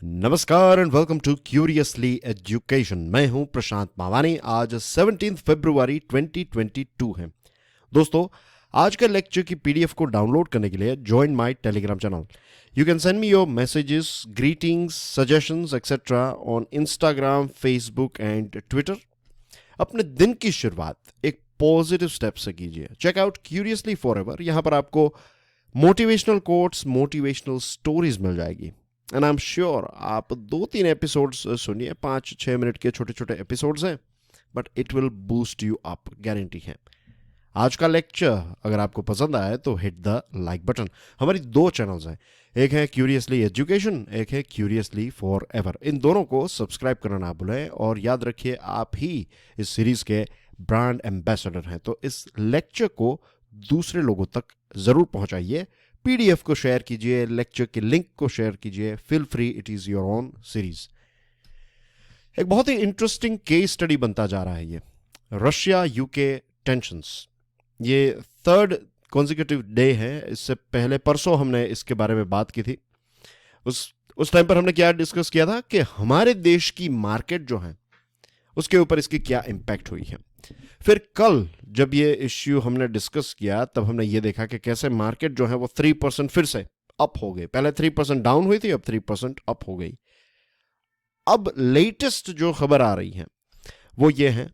नमस्कार and welcome to Curiously Education. मैं हूं प्रशांत मावानी। आज 17 फरवरी 2022 है। दोस्तों, आज का लेक्चर की पीडीएफ को डाउनलोड करने के लिए join my Telegram channel. You can send me your messages, greetings, suggestions etcetera on Instagram, Facebook and Twitter. अपने दिन की शुरुआत एक पॉजिटिव स्टेप से कीजिए। Check out Curiously Forever. यहां पर आपको मोटिवेशनल कोट्स, मोटिवेशनल स्टोरीज मिल जाएगी। एंड आई एम श्योर आप 2-3 एपिसोड्स सुनिए, 5-6 मिनट के छोटे छोटे एपिसोड्स हैं, but it will boost you up, guarantee है। आज का लेक्चर अगर आपको पसंद आया तो हिट द लाइक बटन। हमारी 2 चैनल्स हैं, एक है क्यूरियसली एजुकेशन, एक है क्यूरियसली फॉर एवर। इन दोनों को सब्सक्राइब करना ना भूलें और याद रखिए आप ही इस सीरीज के ब्रांड एम्बेसडर हैं, तो इस लेक्चर को दूसरे लोगों तक जरूर पहुंचाइए। पीडीएफ को शेयर कीजिए, लेक्चर के लिंक को शेयर कीजिए। Feel free, it is your own series. एक बहुत ही इंटरेस्टिंग केस स्टडी बनता जा रहा है ये, रशिया यूके टेंशंस। ये 3rd कॉन्जिक्यूटिव डे है। इससे पहले परसों हमने इसके बारे में बात की थी। उस टाइम पर हमने क्या डिस्कस किया था कि हमारे देश की मार्केट जो है उसके ऊपर इसकी क्या इंपैक्ट हुई है। फिर कल जब ये इश्यू हमने डिस्कस किया तब हमने ये देखा कि कैसे मार्केट जो है वो 3% फिर से अप हो गई। पहले 3% डाउन हुई थी, अब 3% अप हो गई। अब लेटेस्ट जो खबर आ रही है वो ये है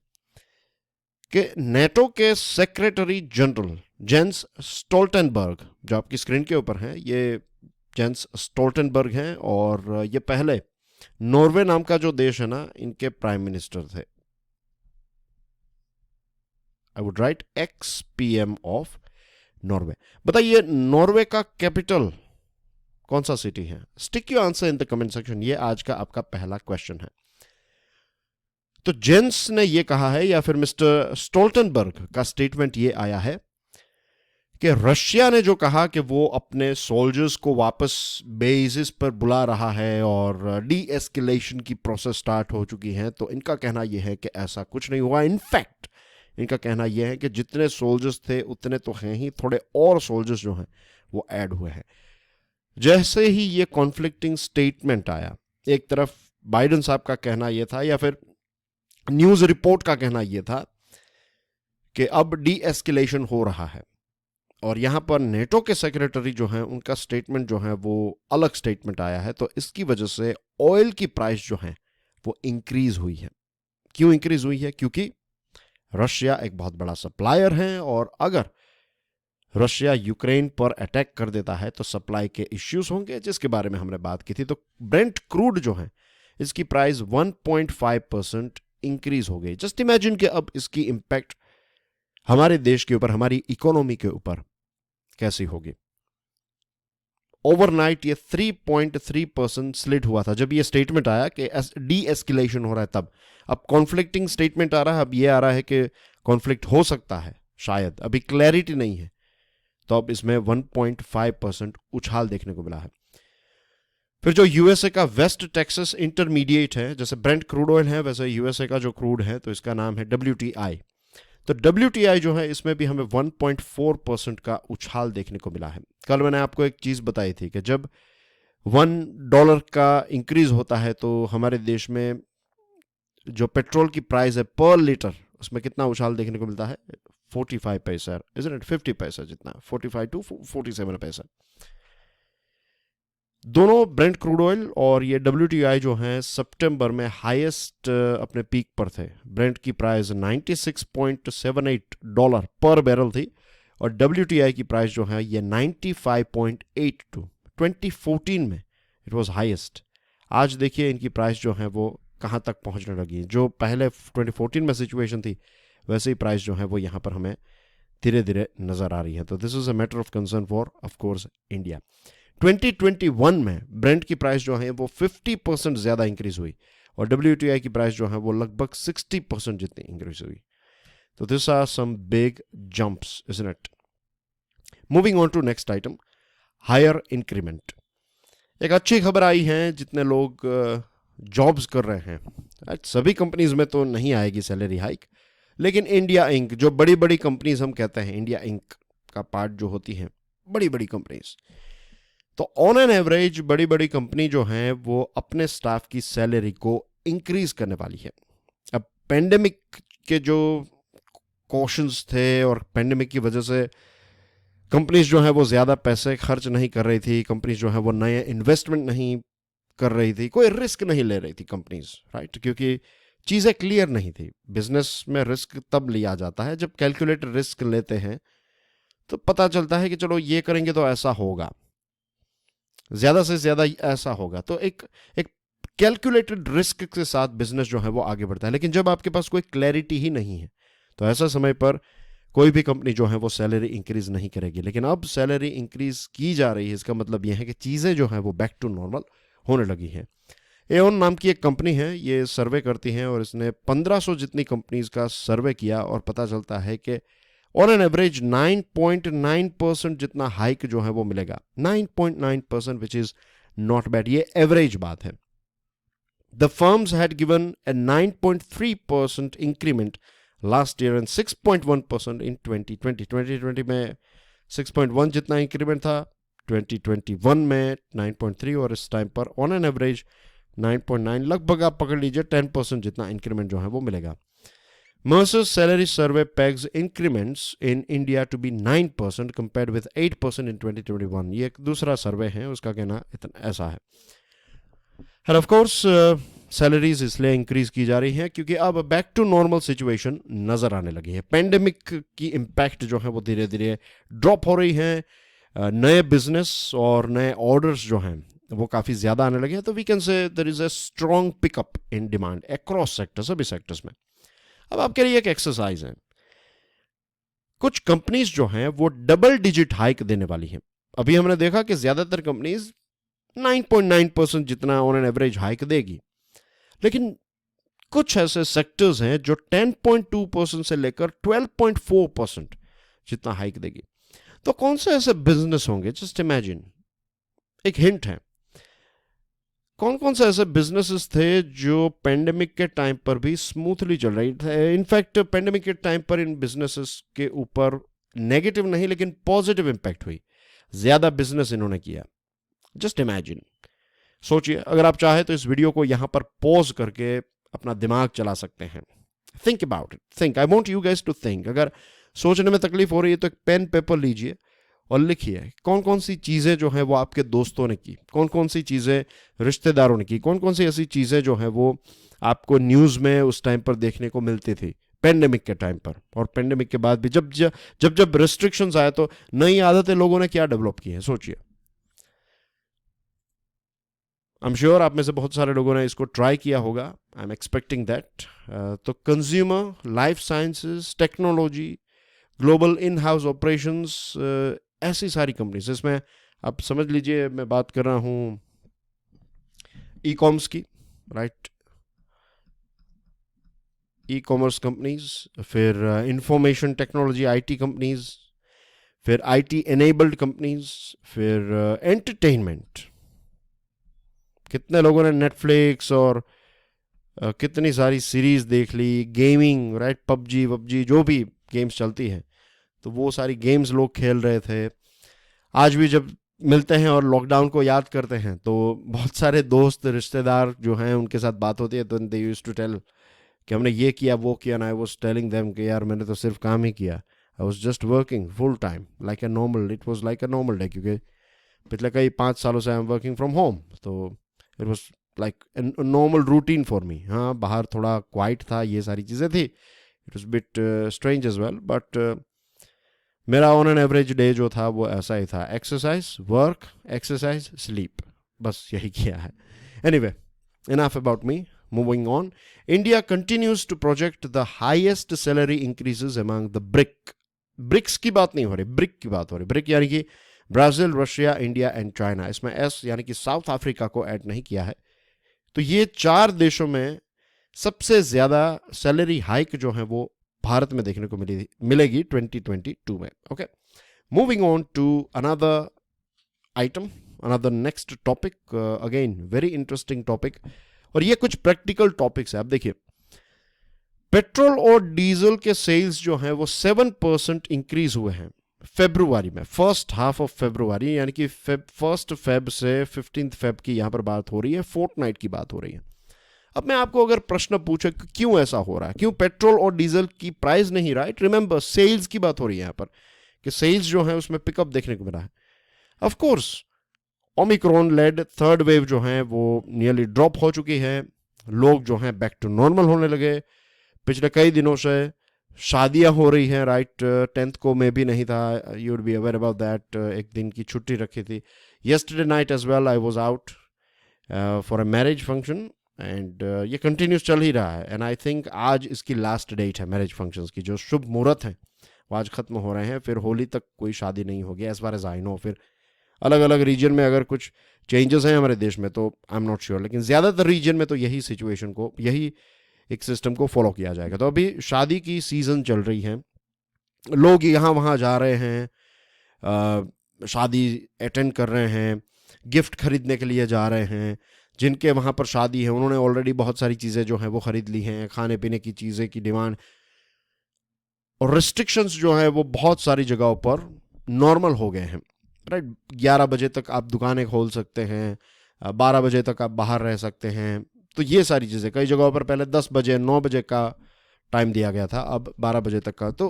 कि नेटो के सेक्रेटरी जनरल जेंस स्टोल्टनबर्ग, जो आपकी स्क्रीन के ऊपर हैं, ये जेंस स्टोल्टनबर्ग हैं और ये पहले नॉर्वे नाम का जो देश है ना, इनके प्राइम मिनिस्टर थे। I would write x PM of Norway. बताइए नॉर्वे का कैपिटल कौन सा सिटी है? Stick your answer in the comment section. ये आज का आपका पहला क्वेश्चन है। तो जेंस ने ये कहा है, या फिर मिस्टर स्टोल्टनबर्ग का स्टेटमेंट ये आया है कि रशिया ने जो कहा कि वो अपने सोल्जर्स को वापस बेसिस पर बुला रहा है और डी एस्केलेशन की प्रोसेस स्टार्ट हो चुकी है, तो इनका कहना यह है कि ऐसा कुछ नहीं हुआ। इनफैक्ट इनका कहना यह है कि जितने सोल्जर्स थे उतने तो हैं ही, थोड़े और सोल्जर्स जो हैं वो ऐड हुए हैं। जैसे ही ये कॉन्फ्लिक्टिंग स्टेटमेंट आया, एक तरफ बाइडेन साहब का कहना यह था, या फिर न्यूज रिपोर्ट का कहना यह था कि अब डी एस्केलेशन हो रहा है, और यहां पर नेटो के सेक्रेटरी जो हैं उनका स्टेटमेंट जो है वो अलग स्टेटमेंट आया है। तो इसकी वजह से ऑयल की प्राइस जो है वो इंक्रीज हुई है। क्यों इंक्रीज हुई है? क्योंकि रशिया एक बहुत बड़ा सप्लायर है, और अगर रशिया यूक्रेन पर अटैक कर देता है तो सप्लाई के इश्यूज होंगे, जिसके बारे में हमने बात की थी। तो ब्रेंट क्रूड जो है इसकी प्राइस 1.5% इंक्रीज हो गई। जस्ट इमेजिन कि अब इसकी इंपैक्ट हमारे देश के ऊपर, हमारी इकोनॉमी के ऊपर कैसी होगी। ओवरनाइट ये 3.3% स्लिट हुआ था जब ये स्टेटमेंट आया कि डी एस्केलेशन हो रहा है। तब अब कॉन्फ्लिक्टिंग स्टेटमेंट आ रहा है। अब ये आ रहा है कि कॉन्फ्लिक्ट हो सकता है, शायद अभी क्लैरिटी नहीं है। तो अब इसमें 1.5% उछाल देखने को मिला है। फिर जो यूएसए का वेस्ट टेक्सास इंटरमीडिएट है, जैसे ब्रेंट क्रूड ऑयल है वैसे यूएसए का जो क्रूड है तो इसका नाम है WTI। तो WTI जो है इसमें भी हमें 1.4% का उछाल देखने को मिला है। कल मैंने आपको एक चीज बताई थी कि जब $1 का इंक्रीज होता है तो हमारे देश में जो पेट्रोल की प्राइस है पर लीटर, उसमें कितना उछाल देखने को मिलता है? 45 पैसा, इजंट इट? 50 पैसा जितना, 45 to 47 पैसा। दोनों ब्रेंट क्रूड ऑयल और ये WTI जो है सितंबर में हाईएस्ट अपने पीक पर थे। ब्रेंट की प्राइस $96.78 पर बैरल थी और WTI की प्राइस जो है ये 95.82। 2014 में इट वाज हाईएस्ट। आज देखिए इनकी प्राइस जो है वो कहाँ तक पहुंचने लगी। जो पहले 2014 में सिचुएशन थी वैसे ही प्राइस जो है वो यहाँ पर हमें धीरे धीरे नजर आ रही है। तो this is a matter of concern for of course India. 2021 में ब्रेंट की प्राइस जो है वो 50% ज्यादा इंक्रीज हुई और WTI की प्राइस जो है वो लगभग 60% जितनी इंक्रीज हुई। तो this are some big jumps, isn't it? Moving on to next item, higher increment. एक अच्छी खबर आई है, जितने लोग जॉब्स कर रहे हैं, सभी कंपनीज में तो नहीं आएगी सैलरी हाइक, लेकिन इंडिया इंक, जो बड़ी बड़ी कंपनीज हम कहते हैं, इंडिया इंक का पार्ट जो होती हैं बड़ी बड़ी कंपनीज, तो ऑन एन एवरेज बड़ी बड़ी कंपनी जो हैं वो अपने स्टाफ की सैलरी को इंक्रीज करने वाली है। अब पेंडेमिक के जो कॉशंस थे और पेंडेमिक की वजह से कंपनीज जो है वो ज़्यादा पैसे खर्च नहीं कर रही थी, कंपनीज जो है वो नए इन्वेस्टमेंट नहीं कर रही थी, कोई रिस्क नहीं ले रही थी कंपनीज, राइट, क्योंकि चीज़ें क्लियर नहीं थी। बिजनेस में रिस्क तब लिया जाता है जब कैलकुलेटेड रिस्क लेते हैं, तो पता चलता है कि चलो ये करेंगे तो ऐसा होगा, ज़्यादा से ज़्यादा ऐसा होगा। तो एक एक कैलकुलेटेड रिस्क के साथ बिजनेस जो है वो आगे बढ़ता है। लेकिन जब आपके पास कोई क्लैरिटी ही नहीं है तो ऐसा समय पर कोई भी कंपनी जो है वो सैलरी इंक्रीज नहीं करेगी। लेकिन अब सैलरी इंक्रीज की जा रही है, इसका मतलब यह है कि चीज़ें जो हैं वो बैक टू नॉर्मल होने लगी हैं। एओन नाम की एक कंपनी है, ये सर्वे करती हैं और इसने 1500 जितनी कंपनीज का सर्वे किया और पता चलता है कि ऑन एन एवरेज 9.9% जितना हाइक जो है वो मिलेगा। 9.9%, विच इज नॉट बैड, ये एवरेज बात है। The firms had given A 9.3% increment last year and 6.1% इन 2020। 2020 में 6.1 जितना इंक्रीमेंट था, 2021 में 9.3 और इस टाइम पर ऑन एन एवरेज 9.9, लगभग आप पकड़ लीजिए 10% जितना इंक्रीमेंट जो है वो मिलेगा। Mercer's salary survey pegs increments in India to be 9% compared with 8% in 2021। ये एक दूसरा सर्वे है, उसका कहना इतना ऐसा है। और ऑफ कोर्स सैलरीज इसलिए इंक्रीज की जा रही हैं क्योंकि अब बैक टू नॉर्मल सिचुएशन नजर आने लगी है। पेंडेमिक की इम्पैक्ट जो है वो धीरे धीरे ड्रॉप हो रही है, नए बिजनेस और नए ऑर्डर्स जो हैं वो काफ़ी ज़्यादा आने लगे हैं। तो we can say there is a strong pickup in demand across sector, सभी सेक्टर्स में। अब आपके लिए एक एक्सरसाइज है, कुछ कंपनीज जो हैं वो डबल डिजिट हाइक देने वाली हैं। अभी हमने देखा कि ज्यादातर कंपनीज 9.9% जितना ऑन एन एवरेज हाइक देगी, लेकिन कुछ ऐसे सेक्टर्स हैं जो 10.2% से लेकर 12.4% जितना हाइक देगी। तो कौन से ऐसे बिजनेस होंगे, जस्ट इमेजिन, एक हिंट है, कौन कौन से ऐसे बिजनेसेस थे जो पेंडेमिक के टाइम पर भी स्मूथली चल रही थे। इनफैक्ट पेंडेमिक के टाइम पर इन बिजनेसेस के ऊपर नेगेटिव नहीं लेकिन पॉजिटिव इंपैक्ट हुई, ज्यादा बिजनेस इन्होंने किया। जस्ट इमेजिन, सोचिए, अगर आप चाहे तो इस वीडियो को यहां पर पॉज करके अपना दिमाग चला सकते हैं। Think about it, think, I want you guys to think. अगर सोचने में तकलीफ हो रही है तो एक पेन पेपर लीजिए और लिखिए कौन कौन सी चीज़ें जो हैं वो आपके दोस्तों ने की, कौन कौन सी चीज़ें रिश्तेदारों ने की, कौन कौन सी ऐसी चीज़ें जो हैं वो आपको न्यूज़ में उस टाइम पर देखने को मिलती थी पेंडेमिक के टाइम पर, और पेंडेमिक के बाद भी जब जब जब रिस्ट्रिक्शंस आए तो नई आदतें लोगों ने क्या डेवलप की हैं, सोचिए। आई एम श्योर आप में से बहुत सारे लोगों ने इसको ट्राई किया होगा, आई एम एक्सपेक्टिंग दैट। तो consumer, life sciences, technology, global in house operations, ऐसी सारी कंपनीज, इसमें आप समझ लीजिए मैं बात कर रहा हूँ ई कॉमर्स की, राइट, ई कॉमर्स कंपनीज, फिर इंफॉर्मेशन टेक्नोलॉजी आईटी कंपनीज, फिर आईटी एनेबल्ड कंपनीज, फिर एंटरटेनमेंट। कितने लोगों ने नेटफ्लिक्स और कितनी सारी सीरीज देख ली, गेमिंग, राइट, पबजी वबजी जो भी गेम्स चलती हैं तो वो सारी गेम्स लोग खेल रहे थे। आज भी जब मिलते हैं और लॉकडाउन को याद करते हैं तो बहुत सारे दोस्त रिश्तेदार जो हैं उनके साथ बात होती है तो दे यूज्ड टू टेल कि हमने ये किया वो किया, ना आई वाज टेलिंग देम कि यार मैंने तो सिर्फ काम ही किया, I was just working full time like a normal, it was like a normal day, क्योंकि पिछले कई 5 सालों से I am working from home, तो it was like a normal routine for me. हाँ, बाहर थोड़ा क्वाइट था, ये सारी चीज़ें थी, it was bit strange as well, but मेरा ऑन एन एवरेज डे जो था वो ऐसा ही था, एक्सरसाइज, वर्क, एक्सरसाइज, स्लीप, बस यही किया है। Anyway, enough about me, moving on. India continues to project the highest salary increases among the BRICS की बात नहीं हो रही, ब्रिक की बात हो रही। ब्रिक यानी कि Brazil, Russia, India and China, इसमें एस यानी कि साउथ अफ्रीका को ऐड नहीं किया है। तो ये 4 देशों में सबसे ज्यादा सैलरी हाइक जो है वो भारत में देखने को मिलेगी 2022 में। Okay, moving on to another item, another next topic, again very interesting topic, और ये कुछ प्रैक्टिकल टॉपिक्स है। अब देखिए, पेट्रोल और डीजल के सेल्स जो हैं वो 7% इंक्रीज हुए हैं फेब्रुआरी में, फर्स्ट हाफ ऑफ फेब्रुआरी, यानी कि फर्स्ट फेब से 15 फेब की यहाँ पर बात हो रही है, फोर्टनाइट की बात हो रही है। अब मैं आपको अगर प्रश्न पूछे कि क्यों ऐसा हो रहा है, क्यों पेट्रोल और डीजल की प्राइस नहीं, राइट, रिमेंबर सेल्स की बात हो रही है यहाँ पर, कि सेल्स जो है उसमें पिकअप देखने को मिला है। Of course Omicron led third wave जो है वो नियरली ड्रॉप हो चुकी है, लोग जो हैं बैक टू नॉर्मल होने लगे। पिछले कई दिनों से शादियां हो रही हैं, राइट, 10th को मैं भी नहीं था, you would be aware about that, एक दिन की छुट्टी रखी थी। Yesterday night as well I was out for a marriage function, and ये कंटिन्यूस चल ही रहा है। एंड आई थिंक आज इसकी लास्ट डेट है मैरिज फंक्शंस की, जो शुभ मुहूर्त हैं वो आज खत्म हो रहे हैं, फिर होली तक कोई शादी नहीं होगी as far as I know. फिर अलग अलग रीजन में अगर कुछ चेंजेस हैं हमारे देश में तो आई एम नॉट श्योर, लेकिन ज़्यादातर रीजन में तो यही सिचुएशन को, यही एक सिस्टम को फॉलो किया जाएगा। तो अभी शादी की सीज़न चल रही है, लोग यहाँ वहाँ जा रहे हैं, शादी अटेंड कर रहे हैं, गिफ्ट खरीदने के लिए जा रहे हैं। जिनके वहाँ पर शादी है उन्होंने ऑलरेडी बहुत सारी चीज़ें जो हैं वो खरीद ली हैं, खाने पीने की चीज़ें की डिमांड, और रिस्ट्रिक्शंस जो है वो बहुत सारी जगहों पर नॉर्मल हो गए हैं, राइट। 11 बजे तक आप दुकानें खोल सकते हैं, 12 बजे तक आप बाहर रह सकते हैं। तो ये सारी चीज़ें, कई जगहों पर पहले 10 बजे 9 बजे का टाइम दिया गया था, अब 12 बजे तक का। तो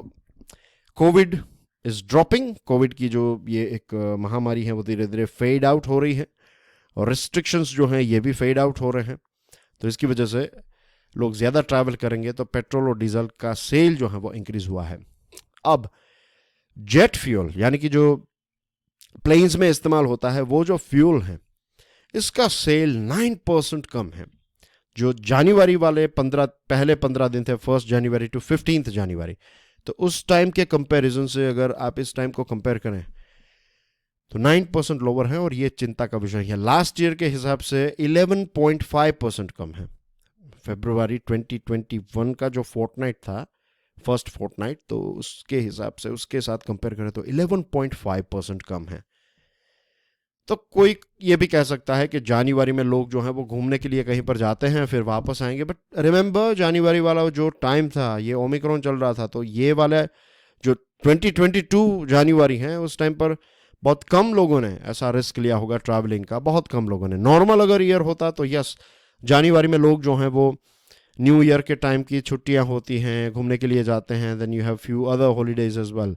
कोविड इज़ ड्रॉपिंग, कोविड की जो ये एक महामारी है वो धीरे धीरे फेड आउट हो रही है, और रिस्ट्रिक्शंस जो हैं ये भी फेड आउट हो रहे हैं। तो इसकी वजह से लोग ज़्यादा ट्रैवल करेंगे, तो पेट्रोल और डीजल का सेल जो है वो इंक्रीज़ हुआ है। अब जेट फ्यूल, यानी कि जो प्लेन्स में इस्तेमाल होता है, वो जो फ्यूल है इसका सेल 9% कम है। जो जनवरी वाले पहले 15 दिन थे, 1 जनवरी टू 15 जनवरी, तो उस टाइम के कंपैरिजन से अगर आप इस टाइम को कंपेयर करें तो 9% लोअर है, और ये चिंता का विषय है। लास्ट ईयर के हिसाब से 11.5% कम है। फरवरी 2021 का जो फोर्टनाइट था, फर्स्ट फोर्टनाइट, तो उसके हिसाब से उसके साथ कंपेयर करें तो 11.5% कम है। तो कोई ये भी कह सकता है कि जनवरी में लोग जो हैं वो घूमने के लिए कहीं पर जाते हैं फिर वापस आएंगे, बट रिमेंबर जनवरी वाला जो टाइम था, ये ओमिक्रॉन चल रहा था, तो ये वाला जो 2022 जनवरी है उस टाइम पर बहुत कम लोगों ने ऐसा रिस्क लिया होगा ट्रैवलिंग का, बहुत कम लोगों ने। नॉर्मल अगर ईयर होता तो यस, जनवरी में लोग जो हैं वो न्यू ईयर के टाइम की छुट्टियां होती हैं, घूमने के लिए जाते हैं, then you have few other holidays as well,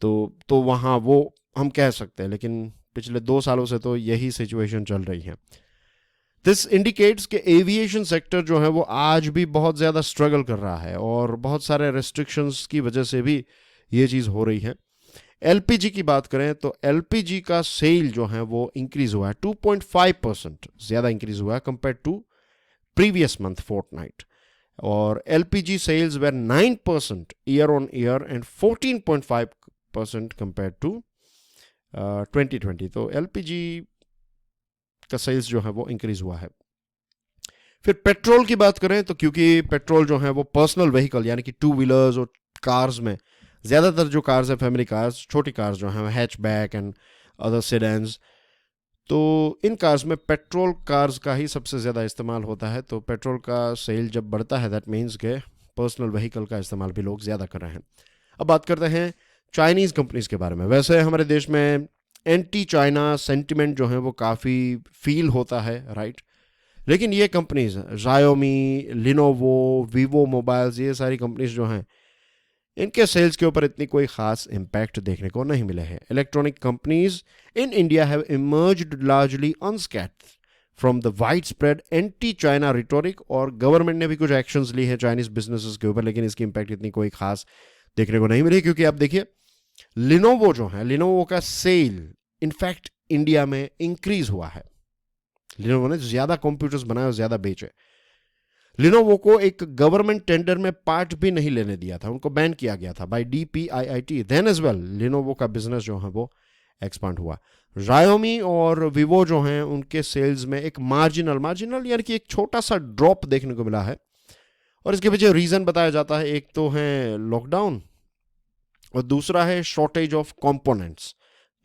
तो वहाँ वो हम कह सकते हैं। लेकिन पिछले 2 सालों से तो यही सिचुएशन चल रही है। दिस इंडिकेट्स कि एविएशन सेक्टर जो है वो आज भी बहुत ज़्यादा स्ट्रगल कर रहा है, और बहुत सारे रेस्ट्रिक्शंस की वजह से भी ये चीज़ हो रही है। एलपीजी की बात करें तो एलपीजी का सेल जो है वो इंक्रीज हुआ है, 2.5% ज़्यादा इंक्रीज हुआ है compare to previous month fortnight, और LPG sales were 9% year on year and 14.5% compare to 2020। तो एलपीजी का सेल्स जो है वो इंक्रीज हुआ है। फिर पेट्रोल की बात करें तो क्योंकि पेट्रोल जो है वो पर्सनल व्हीकल यानी कि 2 व्हीलर्स और कार्स में, ज़्यादातर जो कार्स है फैमिली कार्स, छोटी कार्स जो हैं हैचबैक एंड अदर सेडान्स, तो इन कार्स में पेट्रोल कार्स का ही सबसे ज़्यादा इस्तेमाल होता है। तो पेट्रोल का सेल जब बढ़ता है दैट मीन्स के पर्सनल व्हीकल का इस्तेमाल भी लोग ज़्यादा कर रहे हैं। अब बात करते हैं चाइनीज़ कंपनीज़ के बारे में। वैसे हमारे देश में एंटी चाइना सेंटिमेंट जो है वो काफ़ी फील होता है, राइट, लेकिन ये companies Xiaomi, Lenovo, Vivo mobiles, ये सारी कंपनीज जो हैं इनके सेल्स के ऊपर इतनी कोई खास इम्पैक्ट देखने को नहीं मिले हैं। Electronic companies in India have emerged largely unscathed from the wide spread anti China rhetoric, और गवर्नमेंट ने भी कुछ एक्शंस ली हैं चाइनीज बिजनेसेस के ऊपर, लेकिन इसकी इम्पैक्ट इतनी कोई खास देखने को नहीं मिली। क्योंकि आप देखिए लिनोवो जो है, लिनोवो का सेल इनफैक्ट इंडिया में इंक्रीज हुआ है। लिनोवो ने ज़्यादा कंप्यूटर्स बनाए और ज़्यादा बेचे। लिनोवो को एक गवर्नमेंट टेंडर में पार्ट भी नहीं लेने दिया था, उनको बैन किया गया था by DPIIT। Then as well Lenovo का बिजनेस जो है वो एक्सपांड हुआ। Xiaomi और वीवो जो हैं उनके सेल्स में एक मार्जिनल यानी कि एक छोटा सा ड्रॉप देखने को मिला है, और इसके पीछे रीज़न बताया जाता है। एक तो है लॉकडाउन और दूसरा है शॉर्टेज ऑफ कंपोनेंट्स,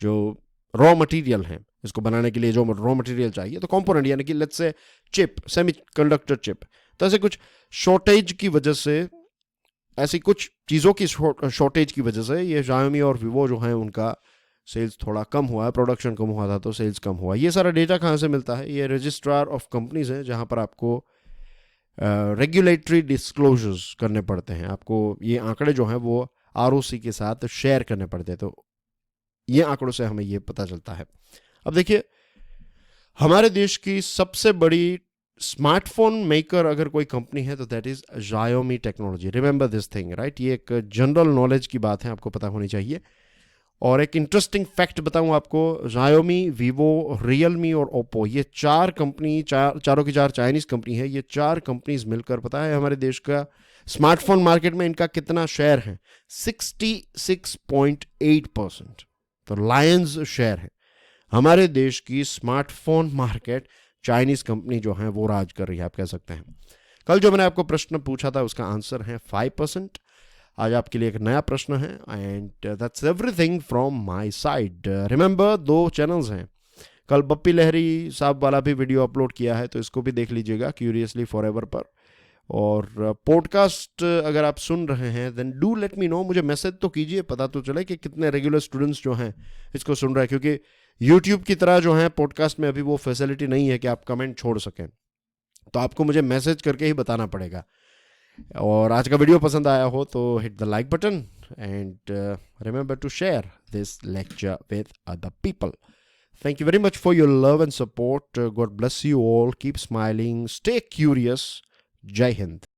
जो रॉ मटेरियल हैं इसको बनाने के लिए, जो रॉ मटेरियल चाहिए, तो कंपोनेंट यानी कि let's say chip, semiconductor chip, तो ऐसे कुछ शॉर्टेज की वजह से ऐसी कुछ चीज़ों की शॉर्टेज की वजह से ये Xiaomi और Vivo जो हैं उनका सेल्स थोड़ा कम हुआ है, प्रोडक्शन कम हुआ था तो सेल्स कम हुआ। ये सारा डेटा कहाँ से मिलता है? ये रजिस्ट्रार ऑफ कंपनीज है जहाँ पर आपको रेगुलेटरी डिस्क्लोजर्स करने पड़ते हैं। आपको ये आंकड़े जो हैं वो ROC के साथ शेयर करने पड़ते हैं, तो ये आंकड़ों से हमें ये पता चलता है। अब देखिए, हमारे देश की सबसे बड़ी स्मार्टफोन मेकर अगर कोई कंपनी है तो that is Xiaomi technology. Remember this thing, right? ये एक जनरल नॉलेज की बात है, आपको पता होनी चाहिए। और एक इंटरेस्टिंग फैक्ट बताऊं आपको, Xiaomi, Vivo, Realme और Oppo, ये चार कंपनी, चारों की चार चाइनीज कंपनी है। ये चार कंपनीज मिलकर, पता है हमारे देश का स्मार्टफोन मार्केट में इनका कितना शेयर है? 66.8%। तो लायंस शेयर है। हमारे देश की स्मार्टफोन मार्केट चाइनीज कंपनी जो है वो राज कर रही है, आप कह सकते हैं। कल जो मैंने आपको प्रश्न पूछा था उसका आंसर है 5%। आज आपके लिए एक नया प्रश्न है, and that's everything from my side. Remember, 2 channels हैं। कल बप्पी लहरी साहब वाला भी वीडियो अपलोड किया है, तो इसको भी देख लीजिएगा क्यूरियसली फॉरएवर पर। और पॉडकास्ट अगर आप सुन रहे हैं then do let me know, मुझे मैसेज तो कीजिए, पता तो चले कि कितने रेगुलर स्टूडेंट्स जो हैं इसको सुन रहे हैं, क्योंकि यूट्यूब की तरह जो है पॉडकास्ट में अभी वो फैसिलिटी नहीं है कि आप कमेंट छोड़ सकें, तो आपको मुझे मैसेज करके ही बताना पड़ेगा। और आज का वीडियो पसंद आया हो तो hit the like button, and remember to share this lecture with other people. Thank you very much for your love and support. God bless you all. Keep smiling. Stay curious. Jai Hind.